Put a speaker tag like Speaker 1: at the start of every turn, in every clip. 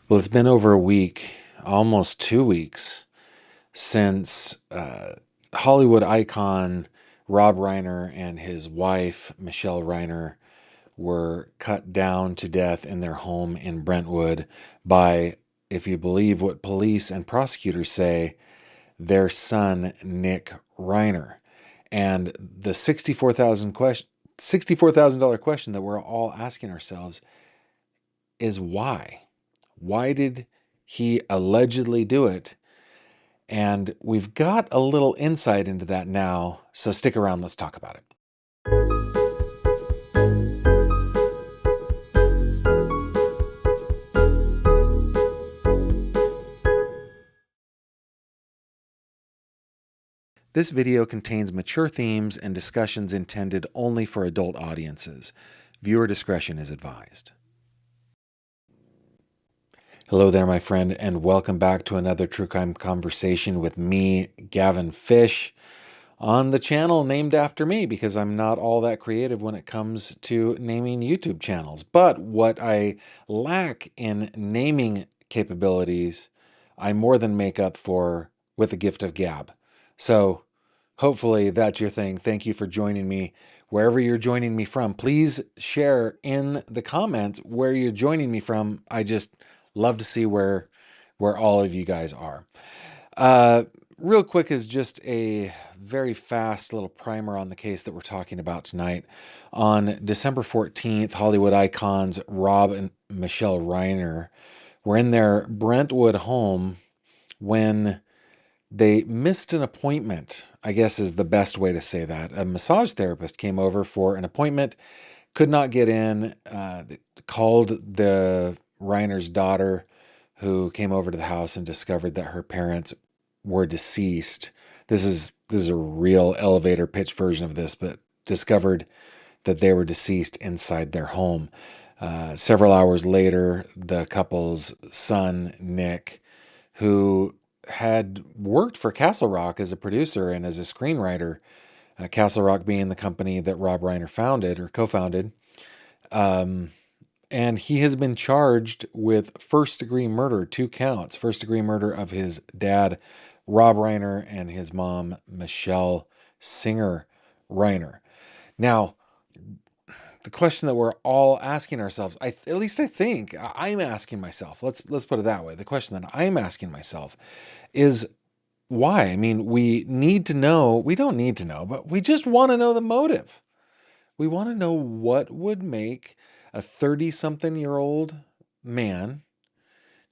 Speaker 1: Well, it's been over a week, almost 2 weeks, since Hollywood icon Rob Reiner and his wife, Michele Reiner, were cut down to death in their home in Brentwood by, if you believe what police and prosecutors say, their son, Nick Reiner. And the $64,000 question that we're all asking ourselves is why? Why did he allegedly do it? And we've got a little insight into that now, so stick around, let's talk about it. This video contains mature themes and discussions intended only for adult audiences. Viewer discretion is advised. Hello there, my friend, and welcome back to another True Crime Conversation with me, Gavin Fish, on the channel named after me because I'm not all that creative when it comes to naming YouTube channels. But what I lack in naming capabilities, I more than make up for with the gift of gab. So hopefully that's your thing. Thank you for joining me. Wherever you're joining me from, please share in the comments where you're joining me from. I just love to see where all of you guys are. Real quick is just a very fast little primer on the case that we're talking about tonight. On December 14th, Hollywood icons Rob and Michele Reiner were in their Brentwood home when they missed an appointment, I guess is the best way to say that. A massage therapist came over for an appointment, could not get in, called the Reiner's daughter, who came over to the house and discovered that her parents were deceased. This is a real elevator pitch version of this, but discovered that they were deceased inside their home. Several hours later, the couple's son, Nick, who had worked for Castle Rock as a producer and as a screenwriter, Castle Rock being the company that Rob Reiner founded or co-founded, and he has been charged with first-degree murder, 2 counts, first-degree murder of his dad, Rob Reiner, and his mom, Michele Singer Reiner. Now, the question that we're all asking ourselves, at least I think I'm asking myself, let's put it that way. The question that I'm asking myself is why? I mean, we need to know, we don't need to know, but we just want to know the motive. We want to know what would make a 30-something-year-old man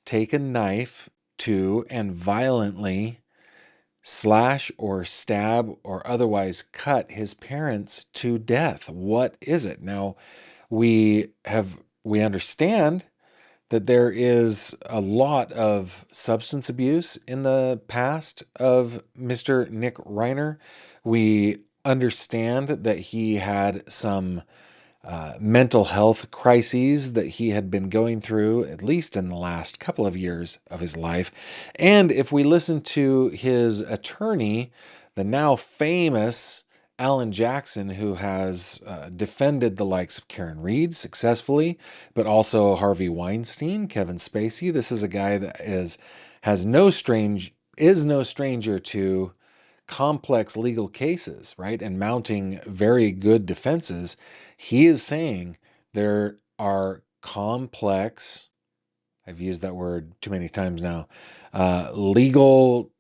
Speaker 1: take a knife to and violently slash or stab or otherwise cut his parents to death. What is it? Now, we understand that there is a lot of substance abuse in the past of Mr. Nick Reiner. We understand that he had some mental health crises that he had been going through, at least in the last couple of years of his life. And if we listen to his attorney, the now famous Alan Jackson, who has defended the likes of Karen Reed successfully, but also Harvey Weinstein, Kevin Spacey. This is a guy that is no stranger to complex legal cases, right? And mounting very good defenses. He is saying there are complex, I've used that word too many times now, legal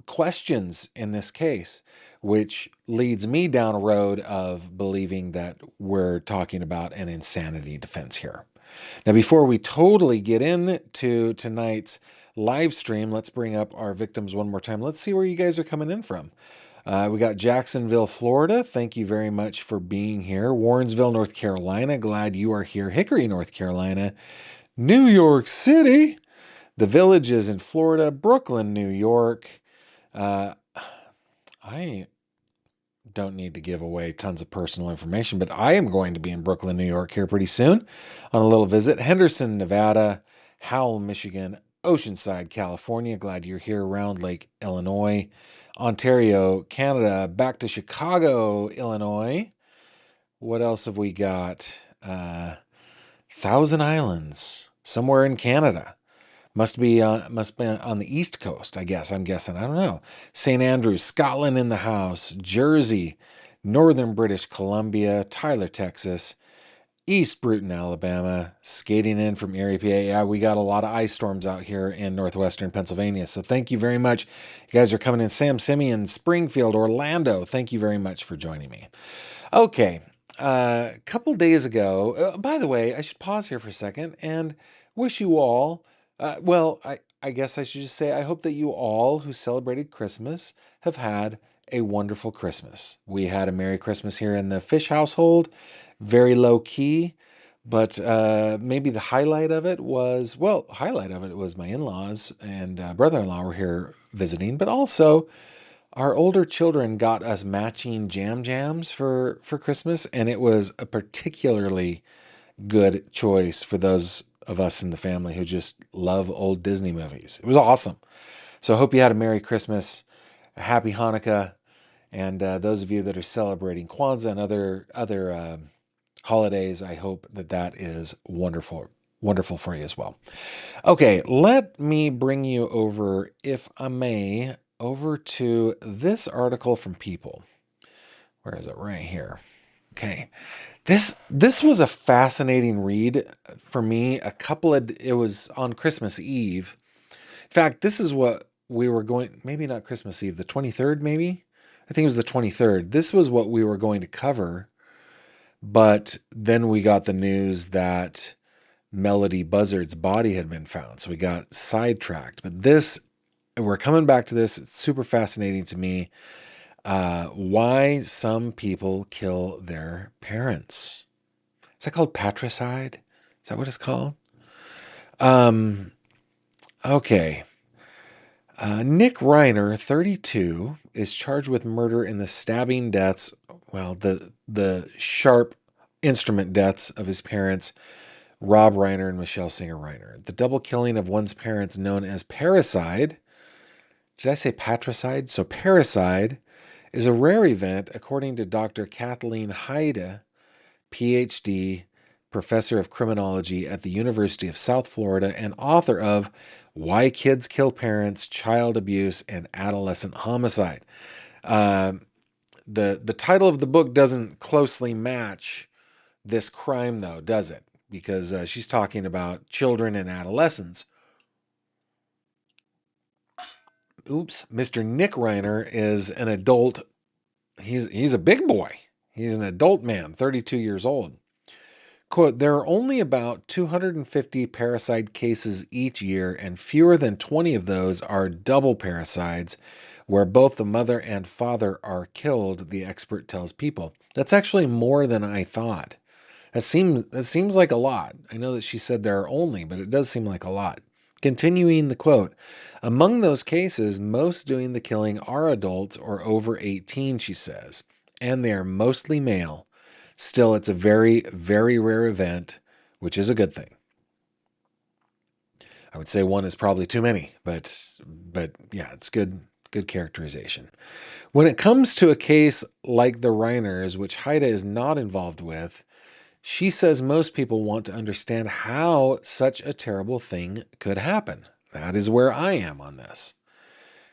Speaker 1: questions in this case, which leads me down a road of believing that we're talking about an insanity defense here. Now, before we totally get into tonight's live stream, let's bring up our victims one more time. Let's see where you guys are coming in from. We got Jacksonville, Florida. Thank you very much for being here. Warrensville, North Carolina. Glad you are here. Hickory, North Carolina. New York City. The Villages in Florida. Brooklyn, New York. I don't need to give away tons of personal information, but I am going to be in Brooklyn, New York here pretty soon on a little visit. Henderson, Nevada. Howell, Michigan. Oceanside, California. Glad you're here. Round Lake, Illinois. Ontario, Canada. Back to Chicago, Illinois. What else have we got? Thousand Islands, somewhere in Canada. Must be on the East Coast, I guess. I'm guessing. I don't know. St. Andrews, Scotland in the house, Jersey, Northern British Columbia, Tyler, Texas, East Bruton, Alabama, skating in from Erie, PA. Yeah, we got a lot of ice storms out here in northwestern Pennsylvania. So thank you very much. You guys are coming in. Sam Simeon, Springfield, Orlando. Thank you very much for joining me. Okay. A couple days ago, by the way, I should pause here for a second and wish you all, I guess I should just say, I hope that you all who celebrated Christmas have had a wonderful Christmas. We had a Merry Christmas here in the Fish household, very low key, but maybe the highlight of it was, my in-laws and brother-in-law were here visiting, but also our older children got us matching jams for Christmas, and it was a particularly good choice for those of us in the family who just love old Disney movies. It was awesome. So I hope you had a Merry Christmas, a Happy Hanukkah, and those of you that are celebrating Kwanzaa and other holidays, I hope that is wonderful for you as well. Okay, let me bring you over, if I may, over to this article from People. Where is it? Right here. Okay. This was a fascinating read for me. It was on Christmas Eve. In fact, this is what we were going, maybe not Christmas Eve, the 23rd, maybe? I think it was the 23rd. This was what we were going to cover, but then we got the news that Melody Buzzard's body had been found. So we got sidetracked. But we're coming back to this. It's super fascinating to me. Why some people kill their parents. Is that called patricide? Is that what it's called? Okay. Nick Reiner, 32, is charged with murder in the stabbing deaths, the sharp instrument deaths of his parents, Rob Reiner and Michele Singer Reiner. The double killing of one's parents, known as parricide. Did I say patricide? So parricide is a rare event, according to Dr. Kathleen Heide, PhD, professor of criminology at the University of South Florida and author of Why Kids Kill Parents, Child Abuse, and Adolescent Homicide. The title of the book doesn't closely match this crime, though, does it? Because she's talking about children and adolescents. Oops. Mr. Nick Reiner is an adult. He's a big boy. He's an adult man, 32 years old. Quote, there are only about 250 parricide cases each year, and fewer than 20 of those are double parricides, where both the mother and father are killed, the expert tells People. That's actually more than I thought. That seems like a lot. I know that she said there are only, but it does seem like a lot. Continuing the quote, among those cases, most doing the killing are adults or over 18, she says, and they are mostly male. Still, it's a very, very rare event, which is a good thing. I would say one is probably too many, but yeah, it's good characterization. When it comes to a case like the Reiners, which Heide is not involved with, she says most people want to understand how such a terrible thing could happen. That is where I am on this.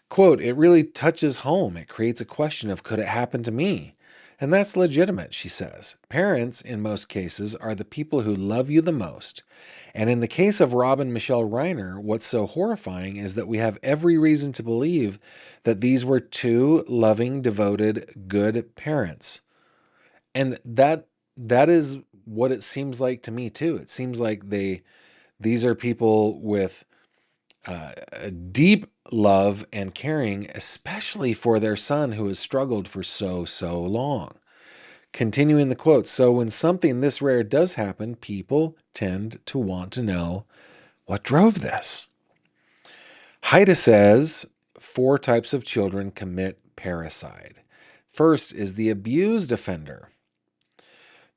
Speaker 1: Quote, it really touches home. It creates a question of could it happen to me? And that's legitimate, she says. Parents, in most cases, are the people who love you the most. And in the case of Rob and Michele Reiner, what's so horrifying is that we have every reason to believe that these were two loving, devoted, good parents. And that is what it seems like to me too. It seems like these are people with a deep love and caring, especially for their son who has struggled for so long. Continuing the quote, so when something this rare does happen, people tend to want to know what drove this. Heide says 4 types of children commit parricide. First is the abused offender.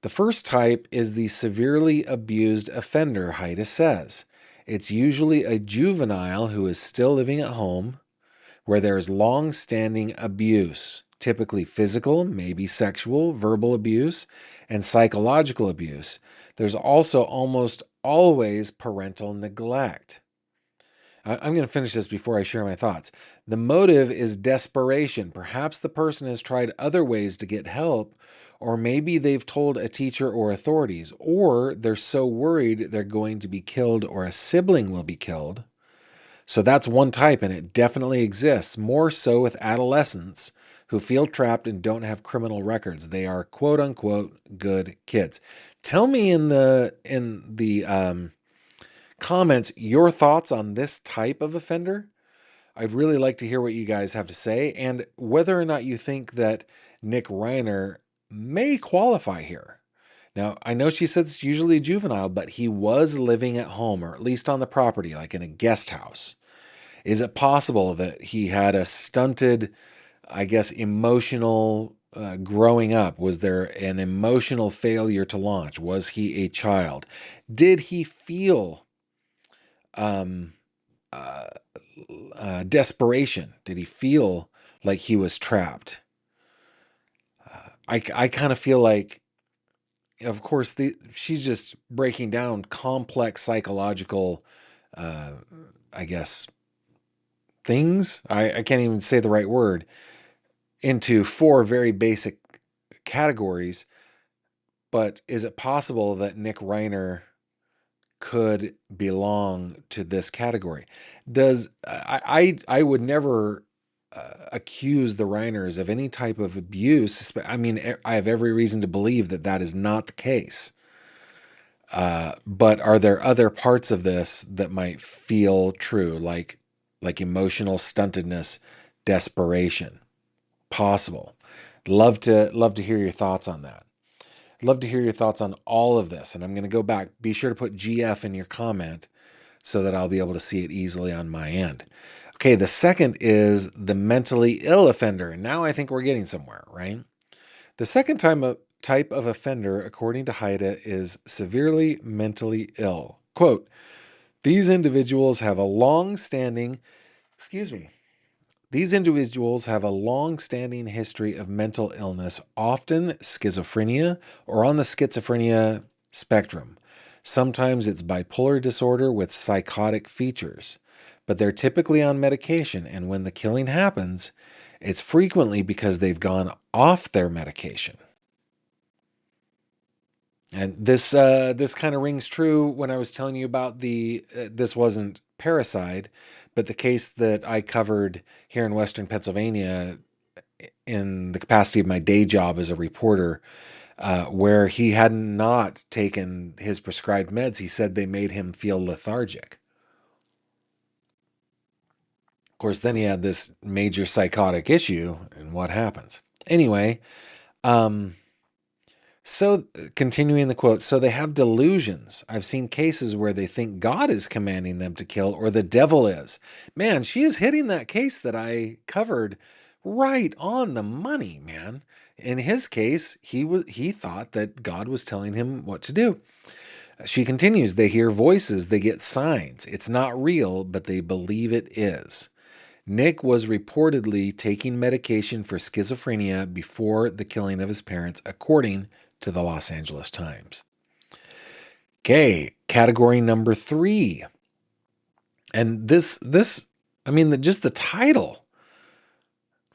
Speaker 1: The first type is the severely abused offender, Heide says. It's usually a juvenile who is still living at home where there is long-standing abuse, typically physical, maybe sexual, verbal abuse, and psychological abuse. There's also almost always parental neglect. I'm going to finish this before I share my thoughts. The motive is desperation. Perhaps the person has tried other ways to get help, or maybe they've told a teacher or authorities, or they're so worried they're going to be killed or a sibling will be killed. So that's one type, and it definitely exists, more so with adolescents who feel trapped and don't have criminal records. They are quote unquote good kids. Tell me in the comments your thoughts on this type of offender. I'd really like to hear what you guys have to say and whether or not you think that Nick Reiner may qualify here. Now, I know she says it's usually a juvenile, but he was living at home or at least on the property, like in a guest house. Is it possible that he had a stunted, I guess, emotional growing up? Was there an emotional failure to launch? Was he a child? Did he feel um, desperation? Did he feel like he was trapped? I kind of feel like, of course, she's just breaking down complex psychological, I guess, things. I can't even say the right word, into four very basic categories. But is it possible that Nick Reiner could belong to this category? I would never accuse the Reiners of any type of abuse. I mean, I have every reason to believe that that is not the case. But are there other parts of this that might feel true, like emotional stuntedness, desperation? Possible. Love to hear your thoughts on that. Love to hear your thoughts on all of this. And I'm going to go back. Be sure to put GF in your comment so that I'll be able to see it easily on my end. Okay, the second is the mentally ill offender. And now I think we're getting somewhere, right? The second type of offender, according to Haida, is severely mentally ill. Quote, these individuals have a long-standing, these individuals have a long-standing history of mental illness, often schizophrenia or on the schizophrenia spectrum. Sometimes it's bipolar disorder with psychotic features, but they're typically on medication, and when the killing happens, it's frequently because they've gone off their medication. And this kind of rings true when I was telling you about this wasn't parricide, but the case that I covered here in Western Pennsylvania in the capacity of my day job as a reporter, where he had not taken his prescribed meds. He said they made him feel lethargic. Of course, then he had this major psychotic issue, and what happens? Anyway, so continuing the quote, so they have delusions. I've seen cases where they think God is commanding them to kill or the devil is. Man, she is hitting that case that I covered right on the money, man. In his case, he thought that God was telling him what to do. She continues, they hear voices, they get signs. It's not real, but they believe it is. Nick was reportedly taking medication for schizophrenia before the killing of his parents, according to the Los Angeles Times. Okay, category number 3. And I mean, just the title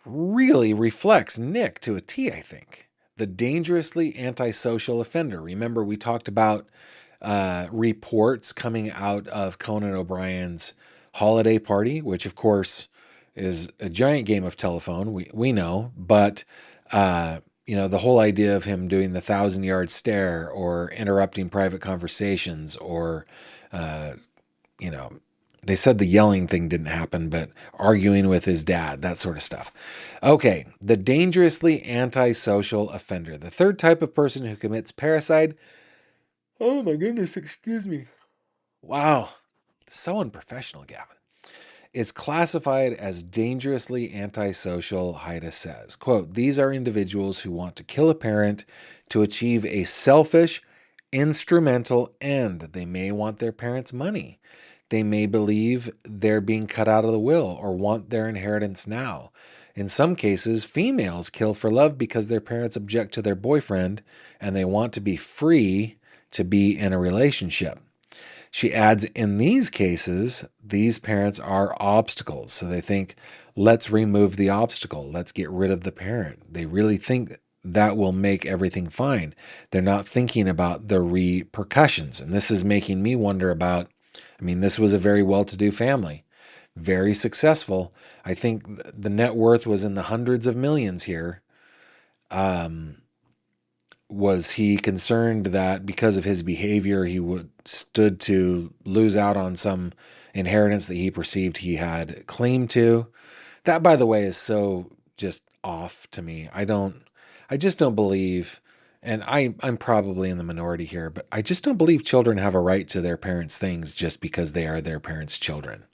Speaker 1: really reflects Nick to a T, I think. The dangerously antisocial offender. Remember, we talked about reports coming out of Conan O'Brien's holiday party, which, of course, is a giant game of telephone. We know, but the whole idea of him doing the 1,000-yard stare or interrupting private conversations or, they said the yelling thing didn't happen, but arguing with his dad, that sort of stuff. Okay, the dangerously antisocial offender. The third type of person who commits parricide. Oh my goodness, excuse me. Wow, so unprofessional, Gavin. Is classified as dangerously antisocial, Haida says. Quote, these are individuals who want to kill a parent to achieve a selfish, instrumental end. They may want their parents' money. They may believe they're being cut out of the will or want their inheritance now. In some cases, females kill for love because their parents object to their boyfriend and they want to be free to be in a relationship. She adds, in these cases, these parents are obstacles. So they think, let's remove the obstacle. Let's get rid of the parent. They really think that will make everything fine. They're not thinking about the repercussions. And this is making me wonder about, I mean, this was a very well-to-do family, very successful. I think the net worth was in the hundreds of millions here. Was he concerned that because of his behavior, he would stood to lose out on some inheritance that he perceived he had claim to? That, by the way, is so just off to me. I just don't believe, and I'm probably in the minority here, but I just don't believe children have a right to their parents' things just because they are their parents' children.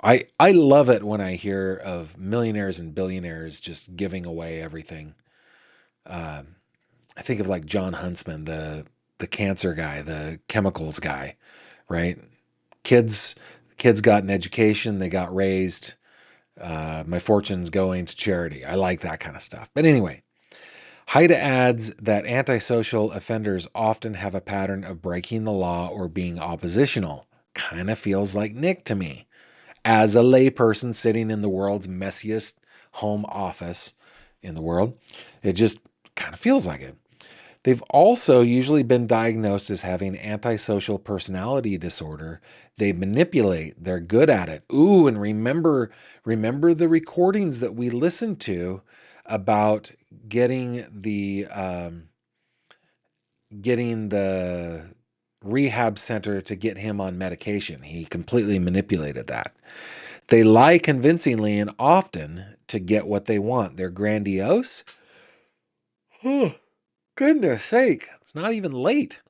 Speaker 1: I love it when I hear of millionaires and billionaires just giving away everything. I think of like John Huntsman, the cancer guy, the chemicals guy, right? Kids kids got an education, they got raised. My fortune's going to charity. I like that kind of stuff. But anyway, Haida adds that antisocial offenders often have a pattern of breaking the law or being oppositional. Kind of feels like Nick to me. As a layperson sitting in the world's messiest home office in the world, it just kind of feels like it. They've also usually been diagnosed as having antisocial personality disorder. They manipulate. They're good at it. Ooh, and remember the recordings that we listened to about getting the rehab center to get him on medication. He completely manipulated that. They lie convincingly and often to get what they want. They're grandiose. Oh, goodness sake, it's not even late.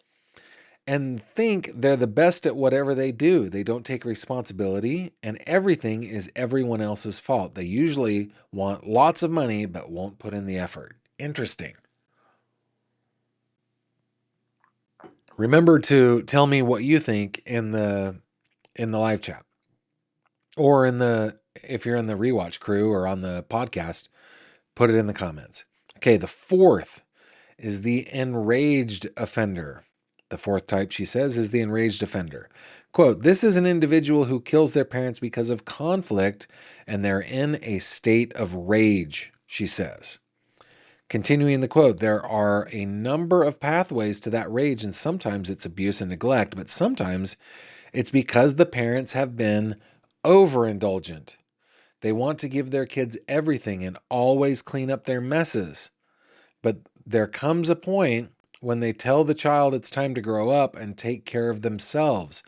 Speaker 1: And think they're the best at whatever they do. They don't take responsibility, and everything is everyone else's fault. They usually want lots of money but won't put in the effort. Interesting. Remember to tell me what you think in the live chat, or if you're in the rewatch crew or on the podcast, put it in the comments. Okay, the fourth is the enraged offender. The fourth type, she says, is the enraged offender. Quote, this is an individual who kills their parents because of conflict and they're in a state of rage, she says. Continuing the quote, there are a number of pathways to that rage, and sometimes it's abuse and neglect, but sometimes it's because the parents have been overindulgent. They want to give their kids everything and always clean up their messes. But there comes a point when they tell the child it's time to grow up and take care of themselves.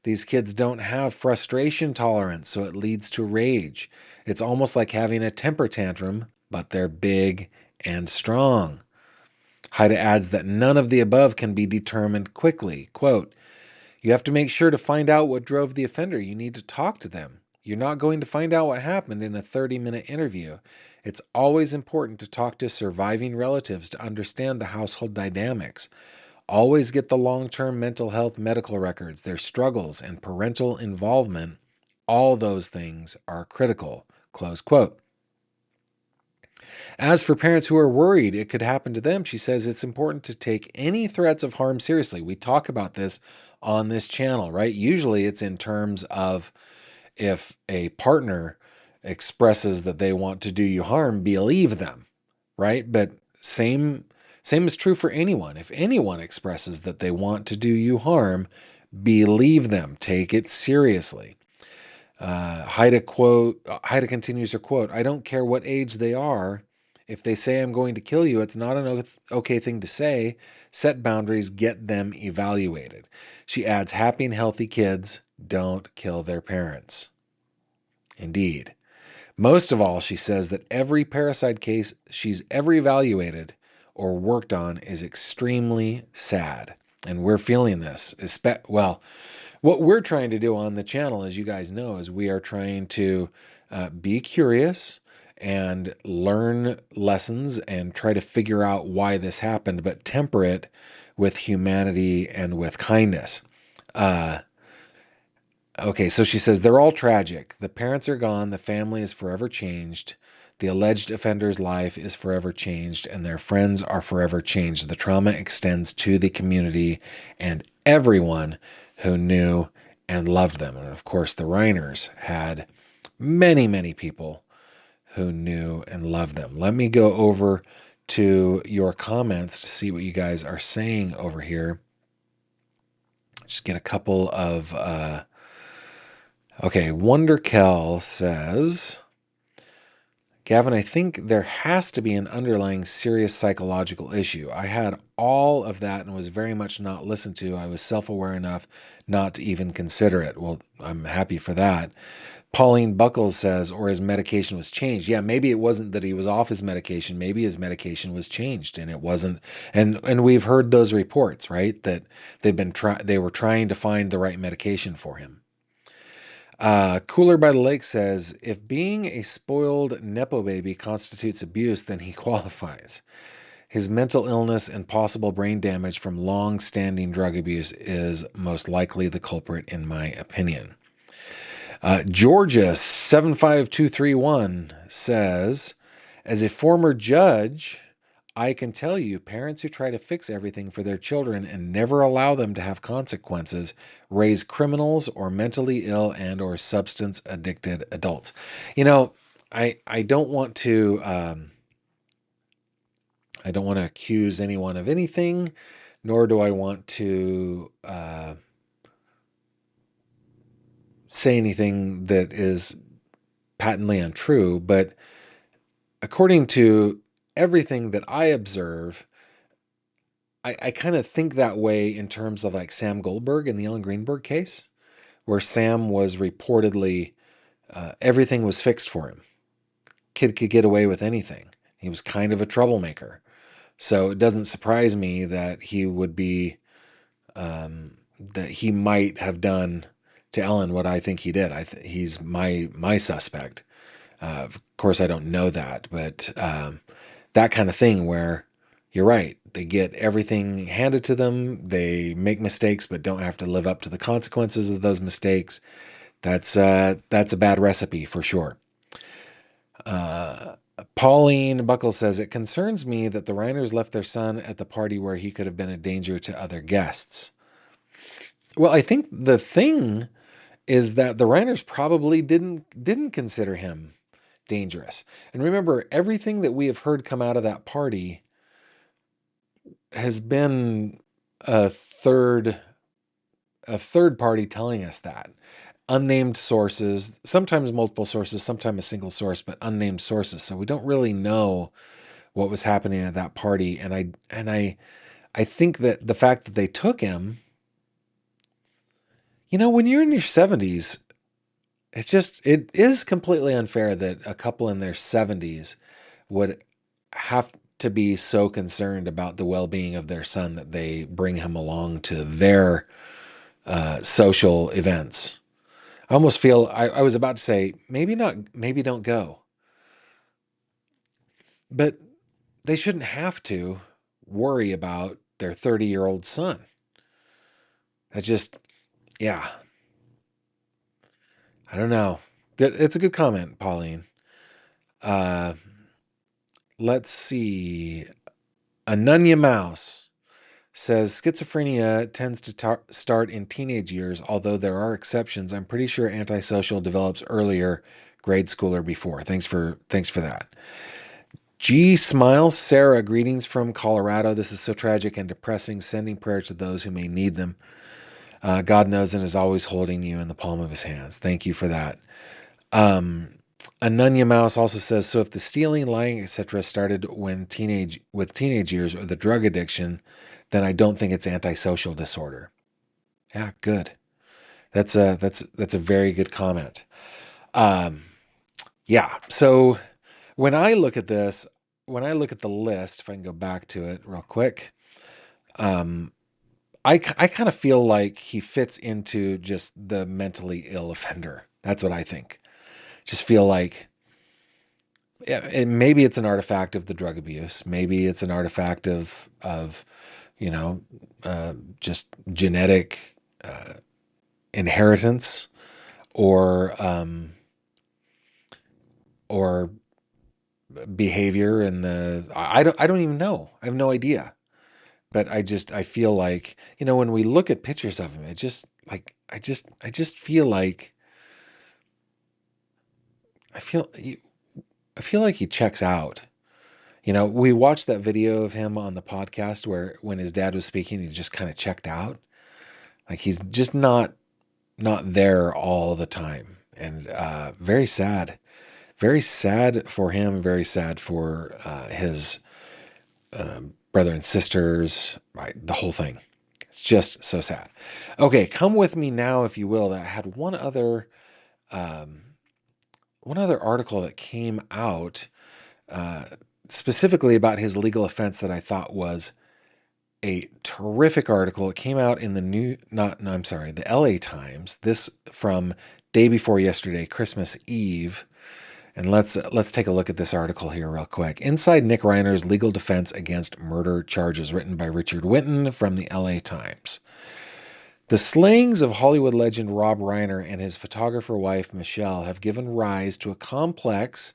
Speaker 1: These kids don't have frustration tolerance, so it leads to rage. It's almost like having a temper tantrum, but they're big and strong. Haida adds that none of the above can be determined quickly. Quote, you have to make sure to find out what drove the offender. You need to talk to them. You're not going to find out what happened in a 30-minute interview. It's always important to talk to surviving relatives to understand the household dynamics. Always get the long-term mental health medical records, their struggles, and parental involvement. All those things are critical. Close quote. As for parents who are worried it could happen to them, she says it's important to take any threats of harm seriously. We talk about this on this channel, right? Usually it's in terms of if a partner expresses that they want to do you harm, believe them, right? But same is true for anyone. If anyone expresses that they want to do you harm, believe them. Take it seriously. Haida continues her quote, I don't care what age they are. If they say I'm going to kill you, it's not an okay thing to say. Set boundaries, get them evaluated. She adds, happy and healthy kids don't kill their parents. Indeed. Most of all, she says that every parricide case she's ever evaluated or worked on is extremely sad. And we're feeling this. Well, what we're trying to do on the channel, as you guys know, is we are trying to be curious and learn lessons and try to figure out why this happened, but temper it with humanity and with kindness. Okay, so she says, they're all tragic. The parents are gone. The family is forever changed. The alleged offender's life is forever changed, and their friends are forever changed. The trauma extends to the community and everyone who knew and loved them. And of course, the Reiners had many, many people who knew and loved them. Let me go over to your comments to see what you guys are saying over here. Just get a couple of, okay, Wonderkel says, Gavin, I think there has to be an underlying serious psychological issue. I had all of that and was very much not listened to. I was self-aware enough not to even consider it. Well, I'm happy for that. Pauline Buckles says, or his medication was changed. Yeah, maybe it wasn't that he was off his medication. Maybe his medication was changed and it wasn't. And we've heard those reports, right? That they were trying to find the right medication for him. Cooler by the Lake says, if being a spoiled Nepo baby constitutes abuse, then he qualifies. His mental illness and possible brain damage from long-standing drug abuse is most likely the culprit, in my opinion. Georgia 75231 says, as a former judge, I can tell you parents who try to fix everything for their children and never allow them to have consequences raise criminals or mentally ill and or substance addicted adults. You know, I don't want to accuse anyone of anything, nor do I want to say anything that is patently untrue, but according to everything that I observe, I kind of think that way in terms of like Sam Goldberg in the Ellen Greenberg case, where Sam was reportedly, everything was fixed for him. Kid could get away with anything. He was kind of a troublemaker. So it doesn't surprise me that he would be, that he might have done to Ellen what I think he did. He's my suspect. Of course, I don't know that, but that kind of thing where you're right. They get everything handed to them. They make mistakes, but don't have to live up to the consequences of those mistakes. That's a bad recipe for sure. Pauline Buckle says, it concerns me that the Reiners left their son at the party where he could have been a danger to other guests. Well, I think the thing is that the Reiners probably didn't consider him dangerous. And remember, everything that we have heard come out of that party has been a third party telling us that. Unnamed sources, sometimes multiple sources, sometimes a single source, but unnamed sources. So we don't really know what was happening at that party. And I think that the fact that they took him, you know, when you're in your 70s, it is completely unfair that a couple in their 70s would have to be so concerned about the well-being of their son that they bring him along to their social events. I almost feel I was about to say, maybe not, maybe don't go. But they shouldn't have to worry about their 30-year-old son. That just, yeah. I don't know. It's a good comment, Pauline. Let's see. Anunya Mouse says schizophrenia tends to start in teenage years, although there are exceptions. I'm pretty sure antisocial develops earlier, grade school or before. Thanks for that. G Smiles Sarah, greetings from Colorado. This is so tragic and depressing. Sending prayers to those who may need them. God knows and is always holding you in the palm of his hands. Thank you for that. Anunya Mouse also says, so if the stealing, lying, etc. started with teenage years or the drug addiction, then I don't think it's antisocial disorder. Yeah, good. That's a very good comment. Yeah. So when I look at this, when I look at the list, if I can go back to it real quick, I kind of feel like he fits into just the mentally ill offender. That's what I think. Just feel like maybe it's an artifact of the drug abuse. Maybe it's an artifact of just genetic inheritance or behavior. And I don't even know. I have no idea. but I feel like, when we look at pictures of him, it just like, I just feel like, I feel, I feel like he checks out. We watched that video of him on the podcast where when his dad was speaking, he just kind of checked out. Like he's just not there all the time. And very sad for him, very sad for his brother and sisters, right? The whole thing. It's just so sad. Okay, come with me now, if you will. That I had um, one other article that came out uh, specifically about his legal offense that I thought was a terrific article. It came out in the LA Times. This from day before yesterday, Christmas Eve. And let's take a look at this article here real quick. Inside Nick Reiner's legal defense against murder charges, written by Richard Winton from the LA Times. The slayings of Hollywood legend Rob Reiner and his photographer wife Michele have given rise to a complex,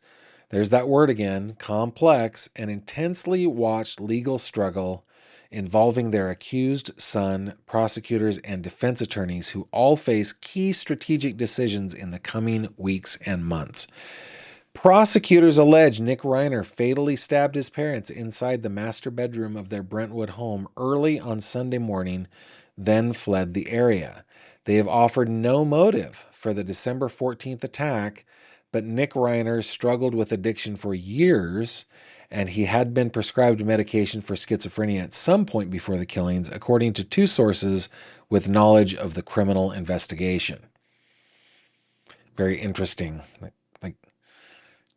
Speaker 1: there's that word again, complex and intensely watched legal struggle involving their accused son, prosecutors, and defense attorneys who all face key strategic decisions in the coming weeks and months. Prosecutors allege Nick Reiner fatally stabbed his parents inside the master bedroom of their Brentwood home early on Sunday morning, then fled the area. They have offered no motive for the December 14th attack, but Nick Reiner struggled with addiction for years, and he had been prescribed medication for schizophrenia at some point before the killings, according to two sources with knowledge of the criminal investigation. Very interesting. Like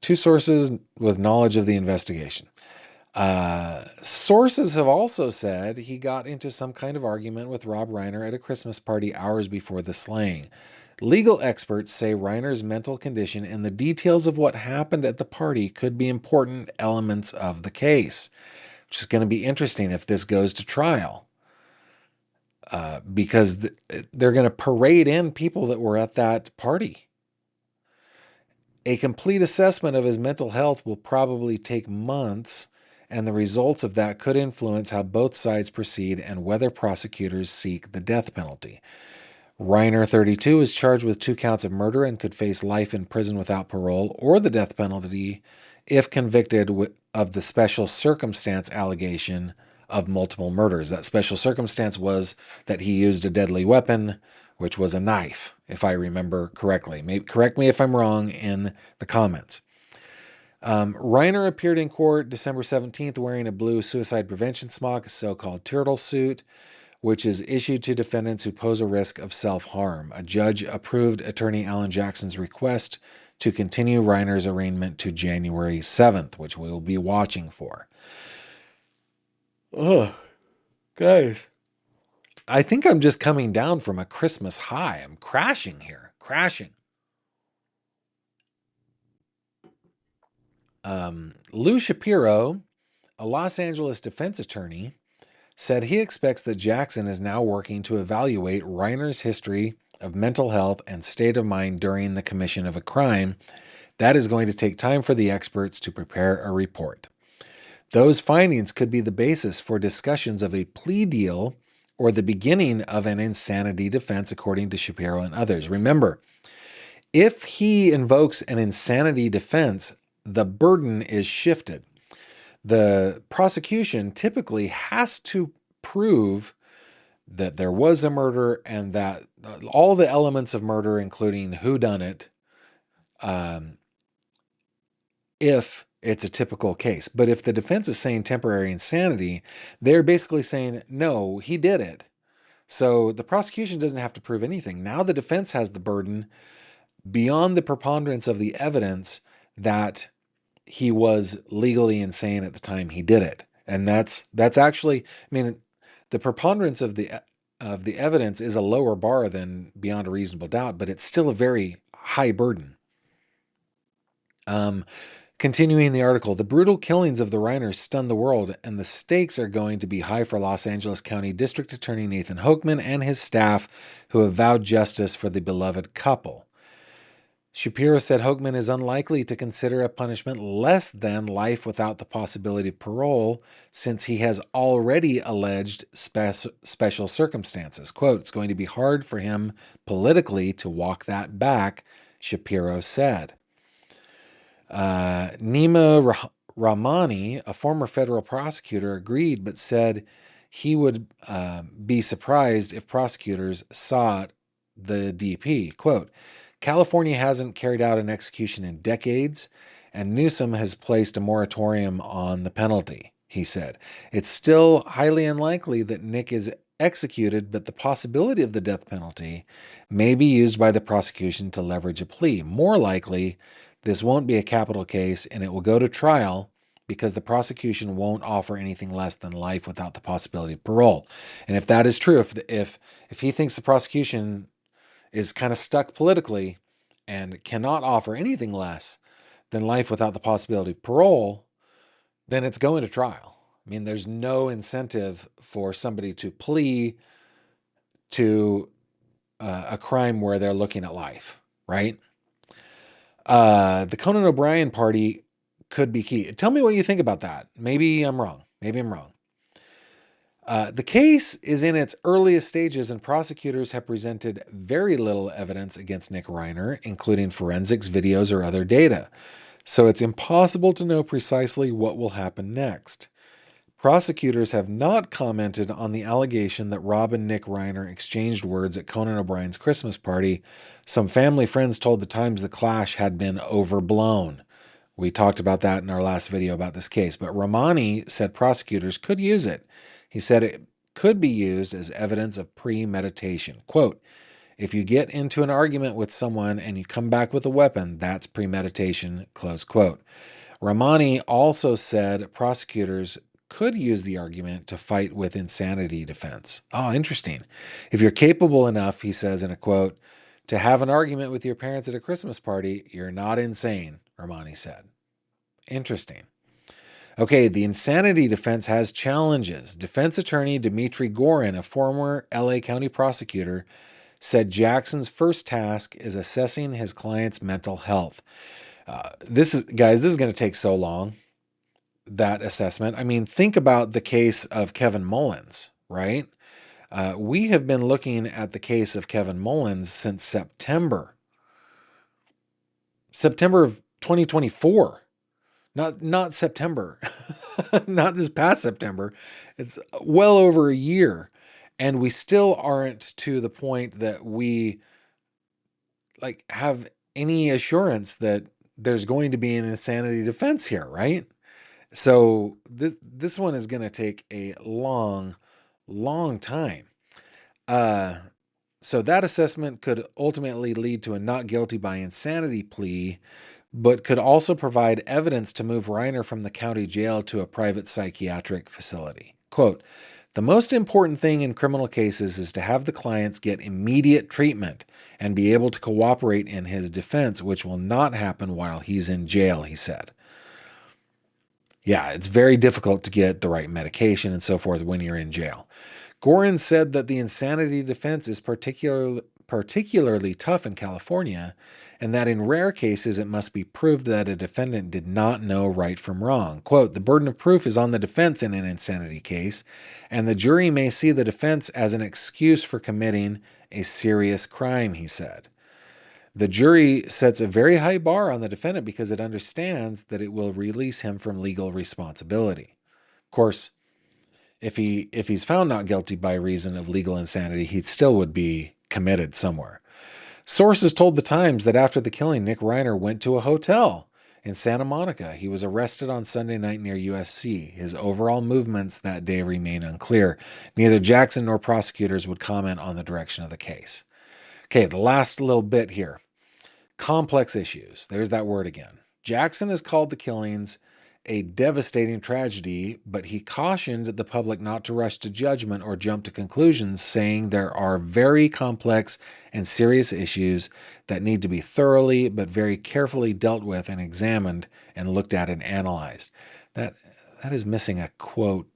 Speaker 1: two sources with knowledge of the investigation. Sources have also said he got into some kind of argument with Rob Reiner at a Christmas party hours before the slaying. Legal experts say Reiner's mental condition and the details of what happened at the party could be important elements of the case, which is going to be interesting if this goes to trial. Because they're going to parade in people that were at that party. A complete assessment of his mental health will probably take months, and the results of that could influence how both sides proceed and whether prosecutors seek the death penalty. Reiner, 32, is charged with 2 counts of murder and could face life in prison without parole or the death penalty if convicted of the special circumstance allegation of multiple murders. That special circumstance was that he used a deadly weapon, which was a knife, if I remember correctly. Correct me if I'm wrong in the comments. Reiner appeared in court December 17th wearing a blue suicide prevention smock, a so-called turtle suit, which is issued to defendants who pose a risk of self-harm. A judge approved attorney Alan Jackson's request to continue Reiner's arraignment to January 7th, which we'll be watching for. Oh, guys. I think I'm just coming down from a Christmas high. I'm crashing here. Crashing. Lou Shapiro, a Los Angeles defense attorney, said he expects that Jackson is now working to evaluate Reiner's history of mental health and state of mind during the commission of a crime. That is going to take time for the experts to prepare a report. Those findings could be the basis for discussions of a plea deal or the beginning of an insanity defense, according to Shapiro and others. Remember, if he invokes an insanity defense, the burden is shifted. The prosecution typically has to prove that there was a murder and that all the elements of murder, including who done it, if it's a typical case. But if the defense is saying temporary insanity, they're basically saying, no, he did it. So the prosecution doesn't have to prove anything. Now the defense has the burden beyond the preponderance of the evidence that he was legally insane at the time he did it. And that's actually, I mean, the preponderance of the evidence is a lower bar than beyond a reasonable doubt, but it's still a very high burden. Continuing the article, the brutal killings of the Reiners stunned the world, and the stakes are going to be high for Los Angeles County District Attorney Nathan Hochman and his staff, who have vowed justice for the beloved couple. Shapiro said Hochman is unlikely to consider a punishment less than life without the possibility of parole, since he has already alleged special circumstances. Quote, it's going to be hard for him politically to walk that back, Shapiro said. Nima Rahmani, a former federal prosecutor, agreed but said he would be surprised if prosecutors sought the DP. Quote, California hasn't carried out an execution in decades, and Newsom has placed a moratorium on the penalty, he said. It's still highly unlikely that Nick is executed, but the possibility of the death penalty may be used by the prosecution to leverage a plea. More likely, this won't be a capital case, and it will go to trial because the prosecution won't offer anything less than life without the possibility of parole. And if that is true, if he thinks the prosecution is kind of stuck politically and cannot offer anything less than life without the possibility of parole, then it's going to trial. I mean, there's no incentive for somebody to plea to a crime where they're looking at life, right? The Conan O'Brien party could be key. Tell me what you think about that. Maybe I'm wrong. The case is in its earliest stages, and prosecutors have presented very little evidence against Nick Reiner, including forensics, videos, or other data. So it's impossible to know precisely what will happen next. Prosecutors have not commented on the allegation that Rob and Nick Reiner exchanged words at Conan O'Brien's Christmas party. Some family friends told the Times the clash had been overblown. We talked about that in our last video about this case, but Rahmani said prosecutors could use it. He said it could be used as evidence of premeditation. Quote, if you get into an argument with someone and you come back with a weapon, that's premeditation, close quote. Rahmani also said prosecutors could use the argument to fight with insanity defense. Oh, interesting. If you're capable enough, he says in a quote, to have an argument with your parents at a Christmas party, you're not insane, Rahmani said. Interesting. Okay, the insanity defense has challenges. Defense attorney Dimitri Gorin, a former LA County prosecutor, said Jackson's first task is assessing his client's mental health. This is going to take so long, that assessment. I mean, think about the case of Kevin Mullins, right? We have been looking at the case of Kevin Mullins since September of 2024. Not September, not this past September. It's well over a year, and we still aren't to the point that we have any assurance that there's going to be an insanity defense here, right? So this one is going to take a long time. So that assessment could ultimately lead to a not guilty by insanity plea, but could also provide evidence to move Reiner from the county jail to a private psychiatric facility. Quote, the most important thing in criminal cases is to have the clients get immediate treatment and be able to cooperate in his defense, which will not happen while he's in jail, he said. Yeah, it's very difficult to get the right medication and so forth when you're in jail. Gorin said that the insanity defense is particularly tough in California, and that in rare cases it must be proved that a defendant did not know right from wrong. Quote, the burden of proof is on the defense in an insanity case, and the jury may see the defense as an excuse for committing a serious crime, he said. The jury sets a very high bar on the defendant because it understands that it will release him from legal responsibility. Of course, if he's found not guilty by reason of legal insanity, he still would be committed somewhere. Sources told the Times that after the killing, Nick Reiner went to a hotel in Santa Monica. He was arrested on Sunday night near USC. His overall movements that day remain unclear. Neither Jackson nor prosecutors would comment on the direction of the case. Okay, the last little bit here. Complex issues. There's that word again. Jackson has called the killings a devastating tragedy, but he cautioned the public not to rush to judgment or jump to conclusions, saying there are very complex and serious issues that need to be thoroughly but very carefully dealt with and examined and looked at and analyzed. That is missing a quote,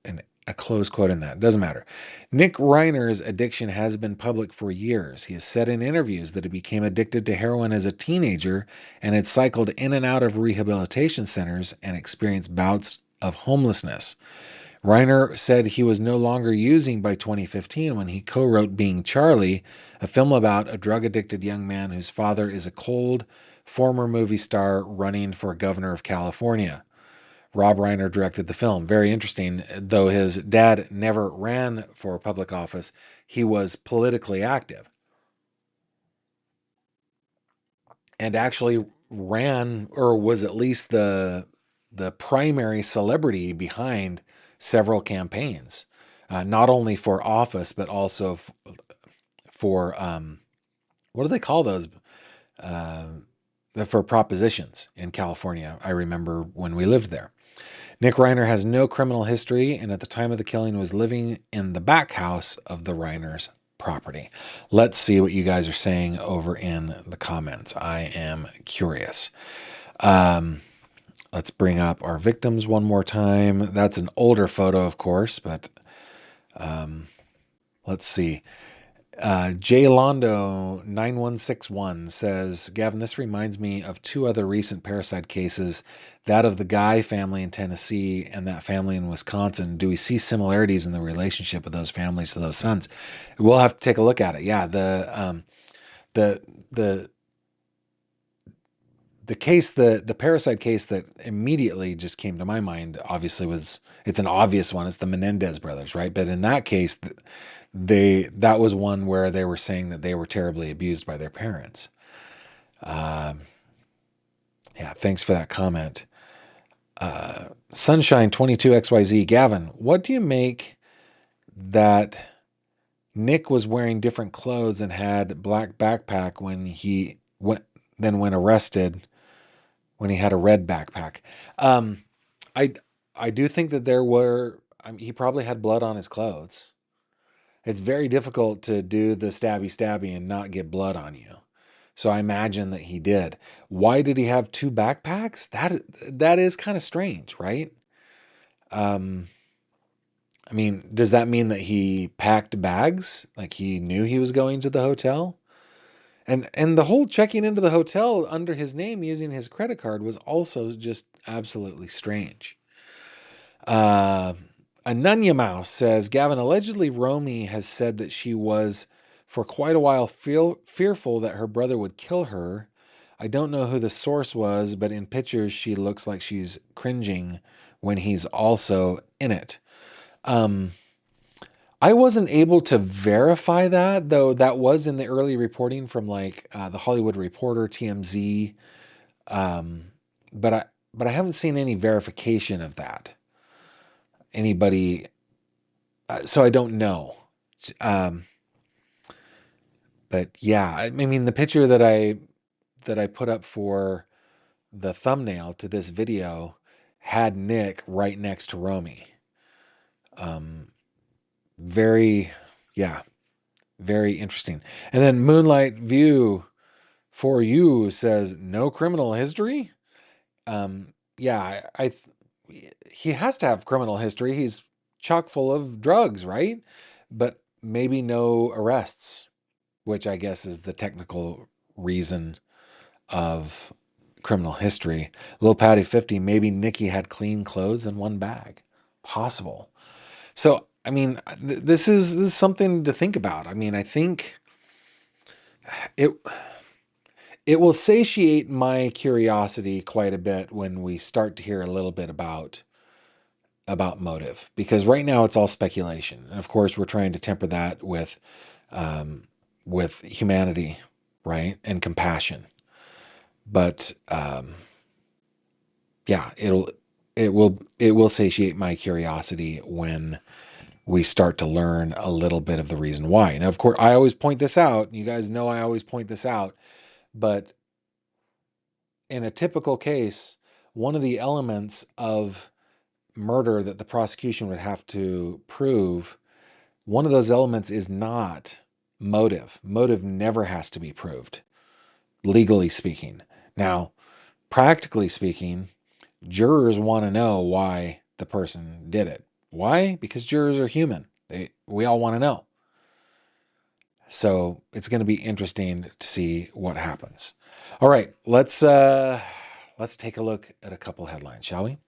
Speaker 1: a close quote in that. Doesn't matter. Nick Reiner's addiction has been public for years. He has said in interviews that he became addicted to heroin as a teenager and had cycled in and out of rehabilitation centers and experienced bouts of homelessness. Reiner said he was no longer using by 2015 when he co-wrote Being Charlie, a film about a drug-addicted young man whose father is a cold, former movie star running for governor of California. Rob Reiner directed the film. Very interesting. Though his dad never ran for public office, he was politically active and actually ran, or was at least the primary celebrity behind several campaigns, not only for office but also for what do they call those? Uh, for propositions in California. I remember when we lived there. Nick Reiner has no criminal history, and at the time of the killing was living in the back house of the Reiners' property. Let's see what you guys are saying over in the comments. I am curious. Let's bring up our victims one more time. That's an older photo, of course, but let's see. J Londo 9161 says, Gavin, this reminds me of two other recent parricide cases, that of the Guy family in Tennessee and that family in Wisconsin. Do we see similarities in the relationship of those families to those sons? We'll have to take a look at it. Yeah, the case, the parricide case that immediately just came to my mind, obviously it's an obvious one. It's the Menendez brothers, right? But in that case, that was one where they were saying that they were terribly abused by their parents. Yeah, thanks for that comment. Sunshine 22XYZ, Gavin, what do you make that Nick was wearing different clothes and had black backpack when arrested, when he had a red backpack? I do think that he probably had blood on his clothes. It's very difficult to do the stabby and not get blood on you. So I imagine that he did. Why did he have two backpacks? That is kind of strange, right? I mean, does that mean that he packed bags? Like he knew he was going to the hotel? And the whole checking into the hotel under his name using his credit card was also just absolutely strange. Anunya Mouse says, Gavin, allegedly Romy has said that she was for quite a while fearful that her brother would kill her. I don't know who the source was, but in pictures she looks like she's cringing when he's also in it. I wasn't able to verify that, though that was in the early reporting from like the Hollywood Reporter, TMZ. But I haven't seen any verification of that. Anybody, so I don't know. But yeah, I mean, the picture that I put up for the thumbnail to this video had Nick right next to Romy. Very interesting. And then Moonlight View for you says no criminal history. Yeah, he has to have criminal history. He's chock full of drugs, right? But maybe no arrests, which I guess is the technical reason of criminal history. Lil Patty 50, maybe Nikki had clean clothes in one bag. Possible. So, I mean, this is something to think about. I mean, I think it will satiate my curiosity quite a bit when we start to hear a little bit about motive, because right now it's all speculation, and of course we're trying to temper that with humanity, right, and compassion. But yeah, it will satiate my curiosity when we start to learn a little bit of the reason why. And of course, I always point this out. You guys know I always point this out. But in a typical case, one of the elements of murder that the prosecution would have to prove, one of those elements is not motive. Motive never has to be proved, legally speaking. Now, practically speaking, jurors want to know why the person did it. Why? Because jurors are human. We all want to know. So it's going to be interesting to see what happens. All right, let's take a look at a couple headlines, shall we?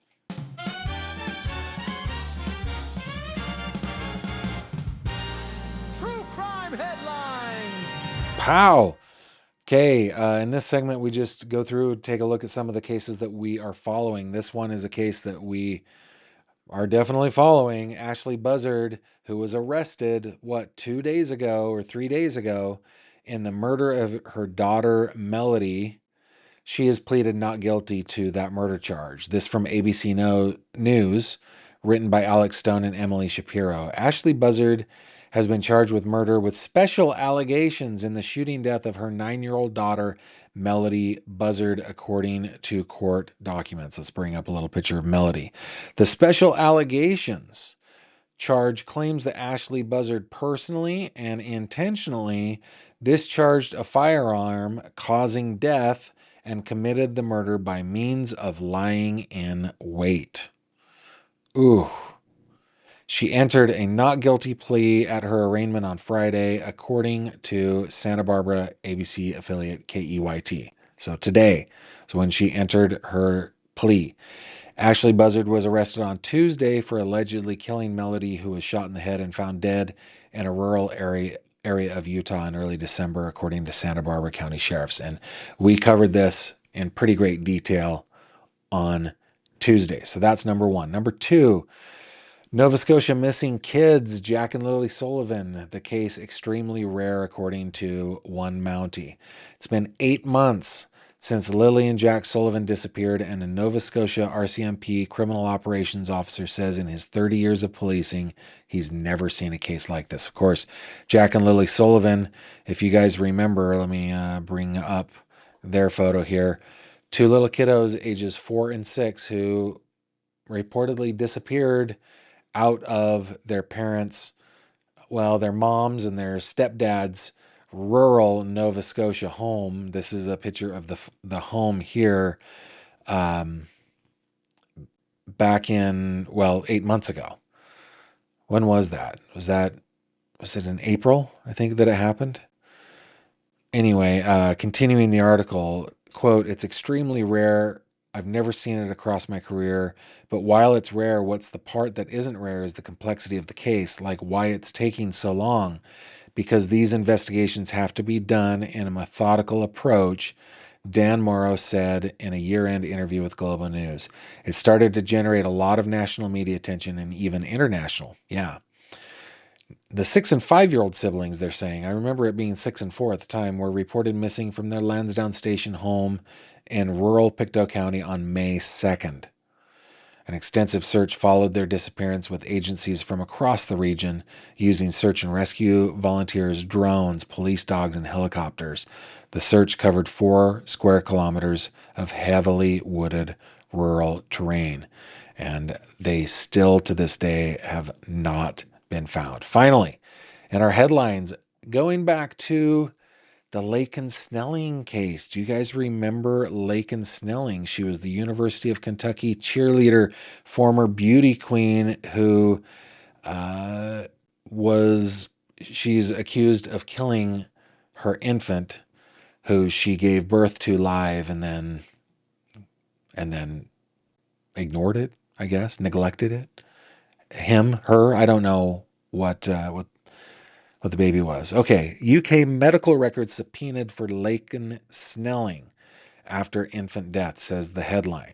Speaker 2: True crime headlines.
Speaker 1: Pow. Okay, in this segment, we just go through, take a look at some of the cases that we are following. This one is a case that we are definitely following. Ashley Buzzard, who was arrested, 2 days ago or 3 days ago in the murder of her daughter, Melody. She has pleaded not guilty to that murder charge. This from ABC News, written by Alex Stone and Emily Shapiro. Ashley Buzzard has been charged with murder with special allegations in the shooting death of her 9-year-old daughter, Melody Buzzard, according to court documents. Let's bring up a little picture of Melody. The special allegations charge claims that Ashley Buzzard personally and intentionally discharged a firearm, causing death, and committed the murder by means of lying in wait. Ooh. She entered a not guilty plea at her arraignment on Friday, according to Santa Barbara ABC affiliate KEYT. So today is when she entered her plea. Ashley Buzzard was arrested on Tuesday for allegedly killing Melody, who was shot in the head and found dead in a rural area of Utah in early December, according to Santa Barbara County Sheriffs. And we covered this in pretty great detail on Tuesday. So that's number one. Number two, Nova Scotia missing kids, Jack and Lily Sullivan. The case extremely rare, according to one Mountie. It's been 8 months since Lily and Jack Sullivan disappeared, and a Nova Scotia RCMP criminal operations officer says in his 30 years of policing, he's never seen a case like this. Of course, Jack and Lily Sullivan, if you guys remember, let me bring up their photo here. 2 little kiddos, ages 4 and 6, who reportedly disappeared out of their parents', their moms and their stepdad's rural Nova Scotia home. This is a picture of the home here back in, 8 months ago. When was that? Was it in April, I think, that it happened? Anyway, continuing the article, quote, "It's extremely rare. I've never seen it across my career, but while it's rare, what's the part that isn't rare is the complexity of the case, like why it's taking so long, because these investigations have to be done in a methodical approach," Dan Morrow said in a year-end interview with Global News. "It started to generate a lot of national media attention and even international." Yeah. The 6 and 5-year-old siblings, they're saying, I remember it being 6 and 4 at the time, were reported missing from their Lansdowne Station home in rural Pictou County on May 2nd. An extensive search followed their disappearance, with agencies from across the region using search and rescue volunteers, drones, police dogs, and helicopters. The search covered 4 square kilometers of heavily wooded rural terrain, and they still to this day have not been found. Finally, in our headlines, going back to the Laken Snelling case. Do you guys remember Laken Snelling? She was the University of Kentucky cheerleader, former beauty queen, who she's accused of killing her infant, who she gave birth to live and then ignored it, I guess, neglected it. Her, I don't know what the baby was. Okay, UK medical records subpoenaed for Laken Snelling after infant death, says the headline.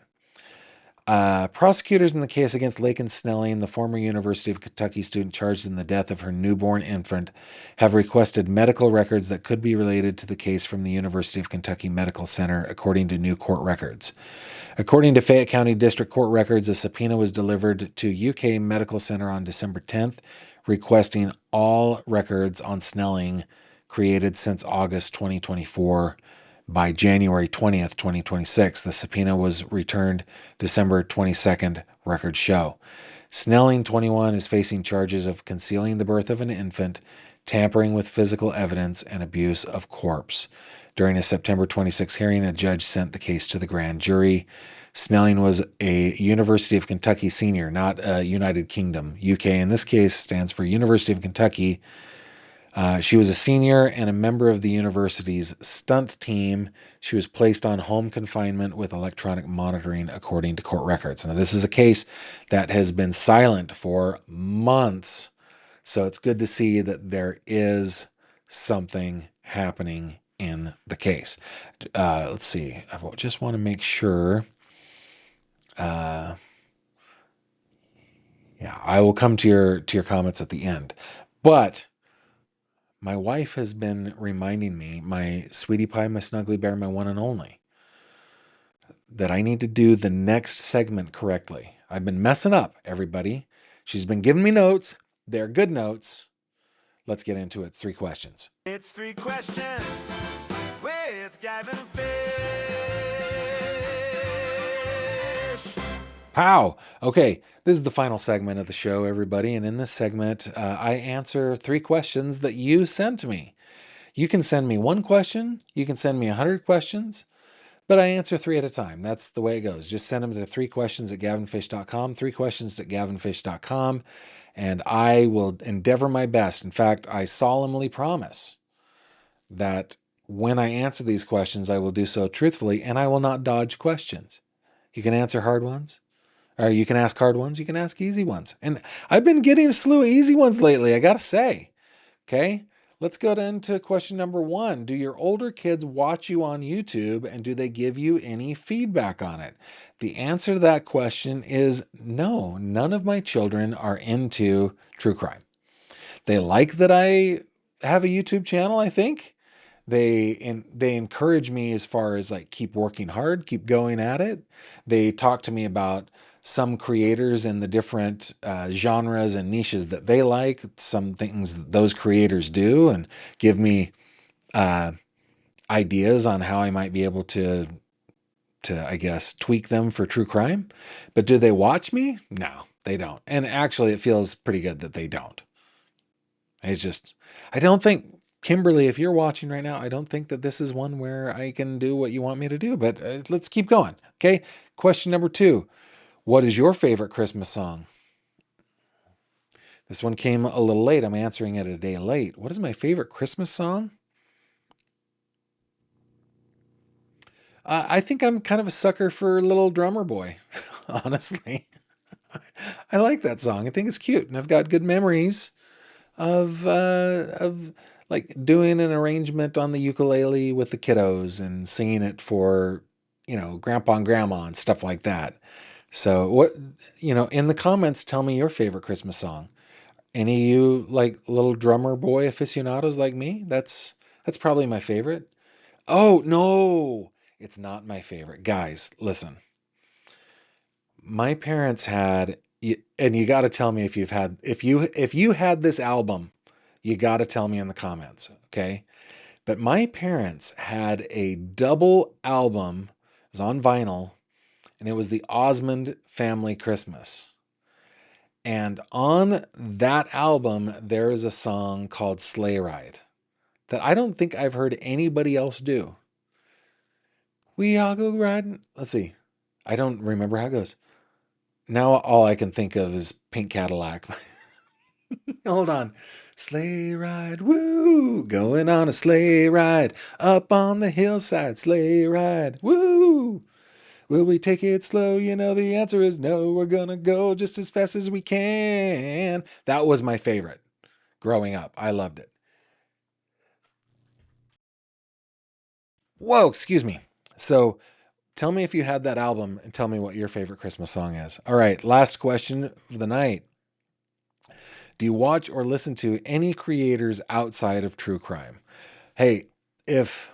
Speaker 1: Prosecutors in the case against Laken Snelling, the former University of Kentucky student charged in the death of her newborn infant, have requested medical records that could be related to the case from the University of Kentucky Medical Center, according to new court records. According to Fayette County District Court records, a subpoena was delivered to UK Medical Center on December 10th, requesting all records on Snelling created since August 2024 by January 20th, 2026. The subpoena was returned December 22nd, records show. Snelling, 21, is facing charges of concealing the birth of an infant, tampering with physical evidence, and abuse of corpse. During a September 26 hearing, a judge sent the case to the grand jury. Snelling was a University of Kentucky senior, not United Kingdom. UK in this case stands for University of Kentucky. She was a senior and a member of the university's stunt team. She was placed on home confinement with electronic monitoring, according to court records. Now, this is a case that has been silent for months, so it's good to see that there is something happening in the case. Let's see. I just want to make sure. Yeah, I will come to your comments at the end, but my wife has been reminding me, my sweetie pie, my snuggly bear, my one and only, that I need to do the next segment correctly. I've been messing up, everybody. She's been giving me notes. They're good notes. Let's get into it. 3 questions.
Speaker 2: It's 3 questions with Gavin Fish.
Speaker 1: Pow! Okay, this is the final segment of the show, everybody. And in this segment, I answer 3 questions that you sent to me. You can send me 1 question. You can send me 100 questions. But I answer 3 at a time. That's the way it goes. Just send them to 3questions@gavinfish.com, 3questions@gavinfish.com, and I will endeavor my best. In fact, I solemnly promise that when I answer these questions, I will do so truthfully, and I will not dodge questions. You can answer hard ones, or you can ask hard ones, you can ask easy ones. And I've been getting a slew of easy ones lately, I gotta say. Okay? Let's go into question number 1. Do your older kids watch you on YouTube, and do they give you any feedback on it? The answer to that question is no. None of my children are into true crime. They like that I have a YouTube channel, I think. They encourage me as far as like keep working hard, keep going at it. They talk to me about some creators and the different genres and niches that they like, some things that those creators do, and give me ideas on how I might be able to I guess tweak them for true crime. But do they watch me? No, they don't. And actually, it feels pretty good that they don't. It's just, I don't think, Kimberly, if you're watching right now, I don't think that this is one where I can do what you want me to do, but let's keep going. Okay. Question number 2. What is your favorite Christmas song? This one came a little late. I'm answering it a day late. What is my favorite Christmas song? I think I'm kind of a sucker for Little Drummer Boy, honestly. I like that song. I think it's cute, and I've got good memories of like doing an arrangement on the ukulele with the kiddos and singing it for, grandpa and grandma and stuff like that. So what, in the comments, tell me your favorite Christmas song. Any of you like Little Drummer Boy aficionados like me? That's probably my favorite. Oh, no, it's not my favorite. Guys, listen. My parents had, and you got to tell me if you had this album, you got to tell me in the comments, okay? But my parents had a double album. It was on vinyl, and it was the Osmond Family Christmas. And on that album, there is a song called Sleigh Ride that I don't think I've heard anybody else do. We all go riding. Let's see. I don't remember how it goes. Now all I can think of is Pink Cadillac. Hold on. Sleigh ride, woo! Going on a sleigh ride. Up on the hillside, sleigh ride, woo! Will we take it slow? You know the answer is no. We're gonna go just as fast as we can. That was my favorite growing up. I loved it. Whoa, excuse me. So tell me if you had that album and tell me what your favorite Christmas song is. All right, last question of the night. Do you watch or listen to any creators outside of true crime? Hey, if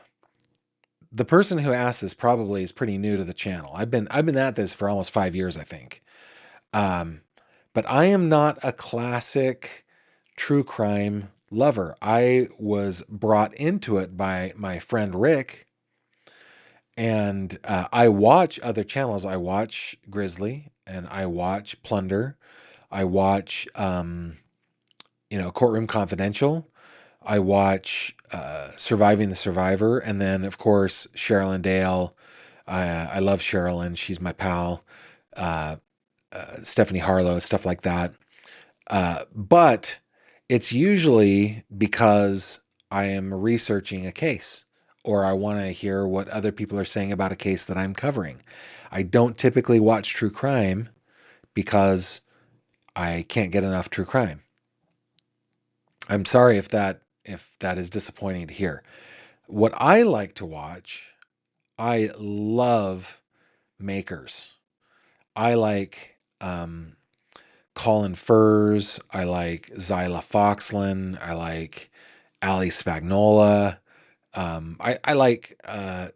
Speaker 1: the person who asked this probably is pretty new to the channel. I've been at this for almost 5 years, I think. But I am not a classic true crime lover. I was brought into it by my friend Rick, and I watch other channels. I watch Grizzly, and I watch Plunder. I watch, Courtroom Confidential. I watch Surviving the Survivor, and then of course Cheryl and Dale. I love Sherilyn; she's my pal. Uh, Stephanie Harlow, stuff like that. But it's usually because I am researching a case or I want to hear what other people are saying about a case that I'm covering. I don't typically watch true crime because I can't get enough true crime. I'm sorry if that is disappointing to hear. What I like to watch, I love makers. I like Colin Furs. I like Zyla Foxland. I like Ali Spagnola. I like, I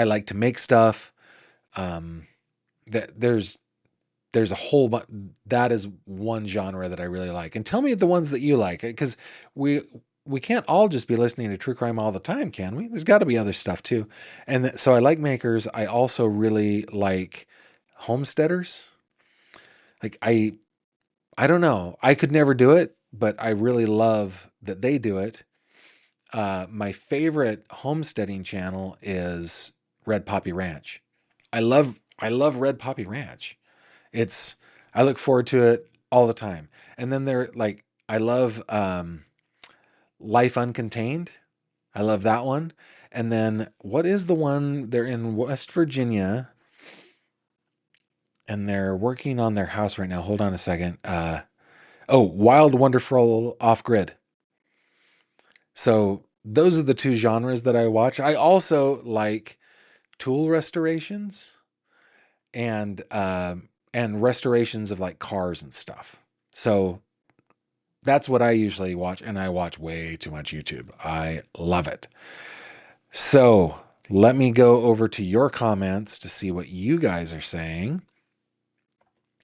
Speaker 1: like to make stuff. Um, there's a whole bunch. That is one genre that I really like. And tell me the ones that you like, because we we can't all just be listening to true crime all the time, can we? There's got to be other stuff too. And so I like makers. I also really like homesteaders. Like I don't know. I could never do it, but I really love that they do it. My favorite homesteading channel is Red Poppy Ranch. I love Red Poppy Ranch. It's I look forward to it all the time. And then they're like I love Life Uncontained. I love that one. And then what is the one they're in West Virginia and they're working on their house right now. Hold on a second. Wild Wonderful Off Grid. So those are the two genres that I watch. I also like tool restorations and restorations of like cars and stuff. So that's what I usually watch, and I watch way too much YouTube. I love it. So let me go over to your comments to see what you guys are saying.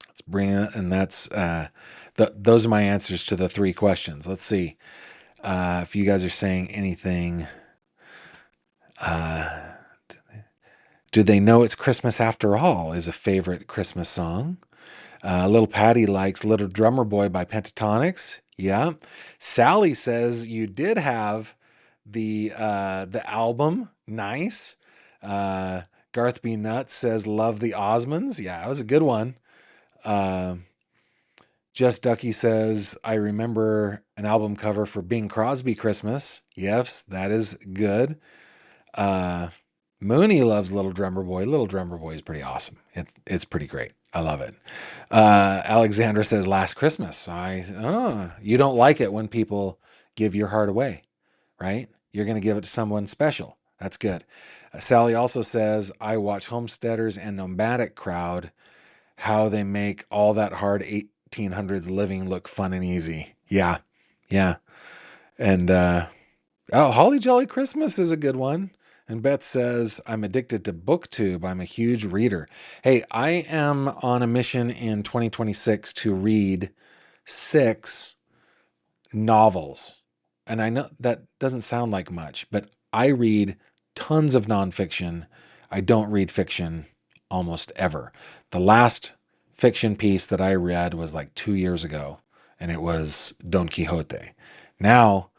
Speaker 1: Let's bring it, and those are my answers to the three questions. Let's see if you guys are saying anything. Do they know it's Christmas after all? Is a favorite Christmas song. Little Patty likes Little Drummer Boy by Pentatonics. Yeah. Sally says you did have the album. Nice. Garth B. Nuts says love the Osmonds. Yeah, that was a good one. Jess Ducky says I remember an album cover for Bing Crosby Christmas. Yes, that is good. Mooney loves Little Drummer Boy. Little Drummer Boy is pretty awesome. It's pretty great. I love it. Alexandra says Last Christmas. You don't like it when people give your heart away, right? You're going to give it to someone special. That's good. Sally also says I watch Homesteaders and Nomadic Crowd, how they make all that hard 1800s living look fun and easy. Yeah. Yeah. And Holly Jolly Christmas is a good one. And Beth says, I'm addicted to BookTube. I'm a huge reader. Hey, I am on a mission in 2026 to read 6 novels. And I know that doesn't sound like much, but I read tons of nonfiction. I don't read fiction almost ever. The last fiction piece that I read was like 2 years ago, and it was Don Quixote. Now,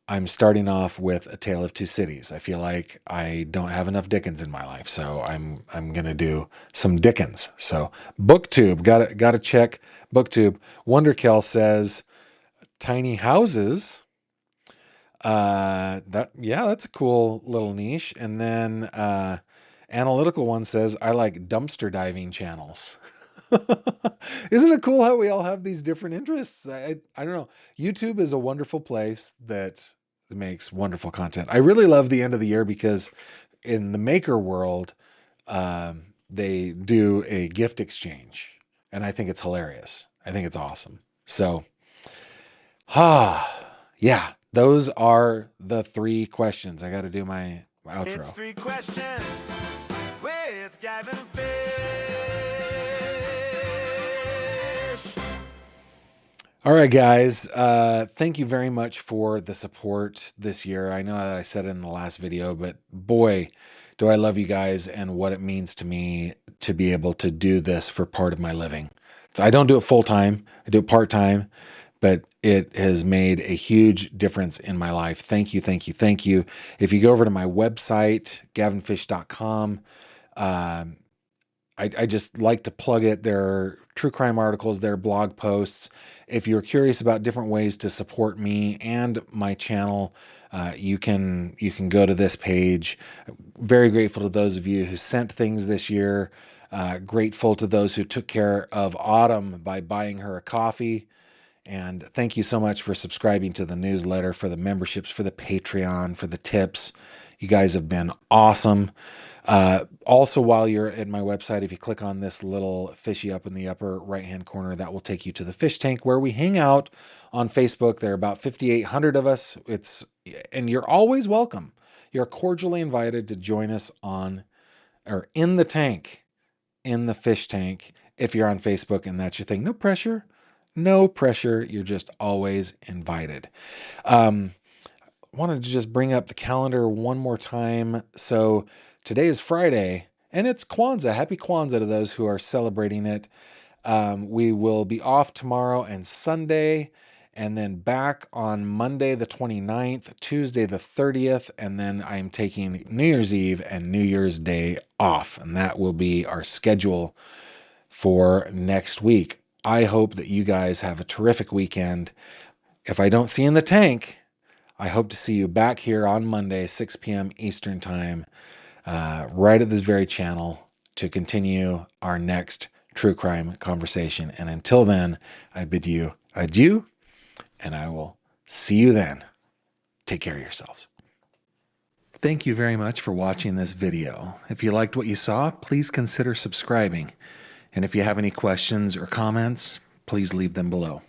Speaker 1: I'm starting off with A Tale of Two Cities. I feel like I don't have enough Dickens in my life, so I'm gonna do some Dickens. So BookTube, gotta check BookTube. Wonderkel says tiny houses. That's a cool little niche. And then Analytical One says I like dumpster diving channels. Isn't it cool how we all have these different interests? I don't know. YouTube is a wonderful place that makes wonderful content. I really love the end of the year because in the maker world, they do a gift exchange, and I think it's hilarious. I think it's awesome. So, yeah, those are the 3 questions. I got to do my outro.
Speaker 2: It's 3 questions with Gavin Fish.
Speaker 1: All right, guys. Thank you very much for the support this year. I know that I said it in the last video, but boy, do I love you guys and what it means to me to be able to do this for part of my living. So I don't do it full time. I do it part time, but it has made a huge difference in my life. Thank you, thank you, thank you. If you go over to my website, gavinfish.com, I just like to plug it. There are true crime articles, there are blog posts. If you're curious about different ways to support me and my channel, you can go to this page. Very grateful to those of you who sent things this year. Grateful to those who took care of Autumn by buying her a coffee. And thank you so much for subscribing to the newsletter, for the memberships, for the Patreon, for the tips. You guys have been awesome. Also, while you're at my website, if you click on this little fishy up in the upper right-hand corner, that will take you to the fish tank where we hang out on Facebook. There are about 5,800 of us. And you're always welcome. You're cordially invited to join us on or in the tank, in the fish tank, if you're on Facebook and that's your thing. No pressure. No pressure. You're just always invited. Wanted to just bring up the calendar one more time. So today is Friday and it's Kwanzaa. Happy Kwanzaa to those who are celebrating it. We will be off tomorrow and Sunday, and then back on Monday the 29th, Tuesday the 30th, and then I'm taking New Year's Eve and New Year's Day off, and that will be our schedule for next week. I hope that you guys have a terrific weekend. If I don't see you in the tank, I hope to see you back here on Monday, 6 p.m. Eastern Time, right at this very channel to continue our next true crime conversation. And until then, I bid you adieu, and I will see you then. Take care of yourselves. Thank you very much for watching this video. If you liked what you saw, please consider subscribing. And if you have any questions or comments, please leave them below.